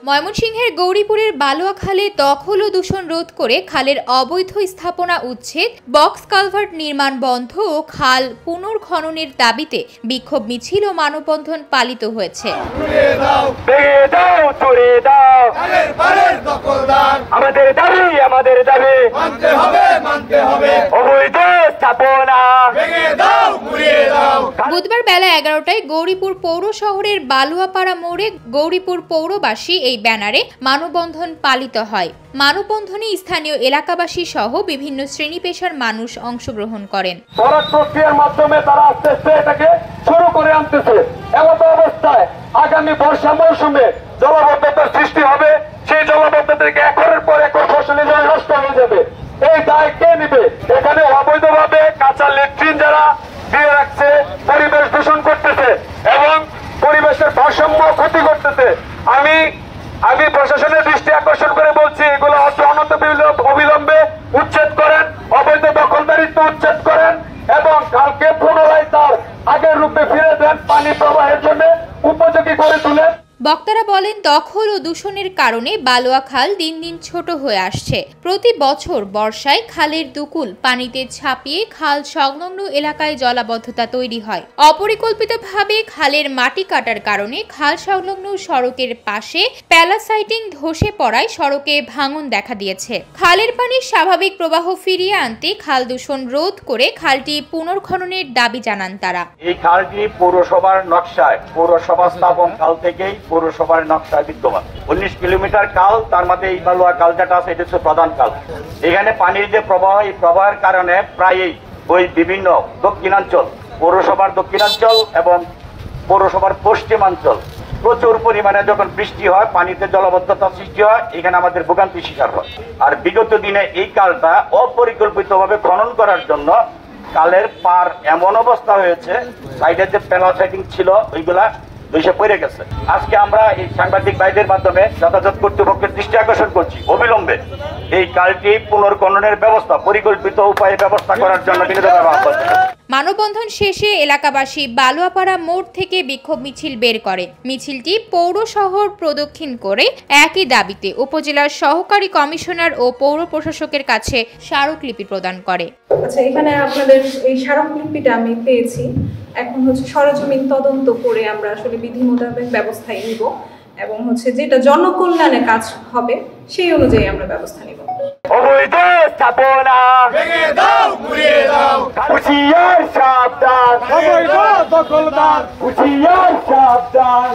ময়মনসিংহের গৌরীপুরের বালুয়া খালে দখল ও দূষণ রোধ করে খালের অবৈধ স্থাপনা উচ্ছেদ, বক্স কালভার্ট নির্মাণ বন্ধ ও খাল পুনর্খননের দাবিতে বিক্ষোভ মিছিল ও মানববন্ধন পালিত হয়েছে। বুধবার বেলা 11টায় গৌরীপুর পৌর শহরের বালুয়াপাড়া মোড়ে গৌরীপুর পৌরবাসী এই ব্যানারে মানববন্ধন পালিত হয়। মানববন্ধনে স্থানীয় এলাকাবাসী সহ বিভিন্ন শ্রেণী পেশার মানুষ অংশগ্রহণ করেন। প্রক্রিয়ার মাধ্যমে তারা আস্তে আস্তে এটাকে শুরু করে আনতেছে। এমত অবস্থায় আগামী বর্ষা মৌসুমে জলাবদ্ধতার সৃষ্টি হবে। সেই জলাবদ্ধতা থেকে একরের পর একর ফসলি জমি নষ্ট হয়ে যাবে। এই দায় কে নিবে? এখানে অবৈধভাবে কাঁচা ল্যাট্রিন যারা দিয়ে রাখছে, পরিবেশ দূষণ করতেছে এবং পরিবেশের ভারসাম্য ক্ষতি করতেছে। আমি প্রশাসনের দৃষ্টি আকর্ষণ করে বলছি, এগুলো অবিলম্বে উচ্ছেদ করেন, অবৈধ দখলদারিত্ব উচ্ছেদ করেন এবং কালকে পুনরায় তার আগের রূপে ফিরে দেন, পানি প্রবাহের জন্য উপযোগী করে তুলেন। বক্তারা বলেন, দখল ও দূষণের কারণে বালুয়া খাল দিন দিন ছোট হয়ে আসছে। প্রতি বছর বর্ষায় খালের দুকুল পানিতে ছাপিয়ে খাল সংলগ্ন এলাকায় জলাবদ্ধতা তৈরি হয়। অপরিকল্পিতভাবে খালের মাটি কাটার কারণে খাল সংলগ্ন সড়কের পাশে প্যালাসাইটিং ধসে পড়ায় সড়কে ভাঙন দেখা দিয়েছে। খালের পানির স্বাভাবিক প্রবাহ ফিরিয়ে আনতে খাল দূষণ রোধ করে খালটি পুনর্খননের দাবি জানান তারা। এই খালটি পৌরসভার নকশায়, পৌরসভা স্থাপন কাল থেকেই পৌরসভার নকশায় বিদ্যমান। 19 কিলোমিটার কাল, তার মধ্যে এই বালুয়া কাল যেটা আছে এটা হচ্ছে প্রধান কাল। এখানে পানির যে প্রবাহ, এই প্রবাহের কারণে প্রায়ই ওই বিভিন্ন দক্ষিণাঞ্চল, পৌরসভার দক্ষিণাঞ্চল এবং পৌরসভার পশ্চিমাঞ্চল প্রচুর পরিমাণে যখন বৃষ্টি হয়, পানিতে জলাবদ্ধতা সৃষ্টি হয়, এখানে আমাদের ভোগান্তি শিকার হয়। আর বিগত দিনে এই কালটা অপরিকল্পিতভাবে খনন করার জন্য কালের পার এমন অবস্থা হয়েছে, সাইডে যে প্যালাসাইটিং ছিল ওইগুলা ধসে পড়ে গেছে। আজকে আমরা এই সাংবাদিক ভাইদের মাধ্যমে যথাযথ কর্তৃপক্ষের দৃষ্টি আকর্ষণ করছি, অবিলম্বে এই কালটি পুনর্খননের ব্যবস্থা, পরিকল্পিত উপায়ে ব্যবস্থা করার জন্য মানববন্ধন শেষে এলাকাবাসী বালুয়াপাড়া মোড় থেকে বিক্ষোভ মিছিল বের করে। মিছিলটি পৌর শহর প্রদক্ষিণ করে একই দাবিতে উপজেলার সহকারী কমিশনার ও পৌর প্রশাসকের কাছে স্মারকলিপি প্রদান করে। আচ্ছা, এখানে আপনাদের এই স্মারকলিপিটা আমি পেয়েছি। এখন সরেজমিন তদন্ত করে আমরা আসলে বিধি মোতাবেক ব্যবস্থা নিব এবং যেটা জনকল্যাণে কাজ হবে সেই অনুযায়ী আমরা ব্যবস্থা নিব। অবৈধ স্থাপনা ভেঙে দাও, গুড়িয়ে দাও, হুঁশিয়ার সাবধান, অবৈধ দখলদার, হুঁশিয়ার সাবধান।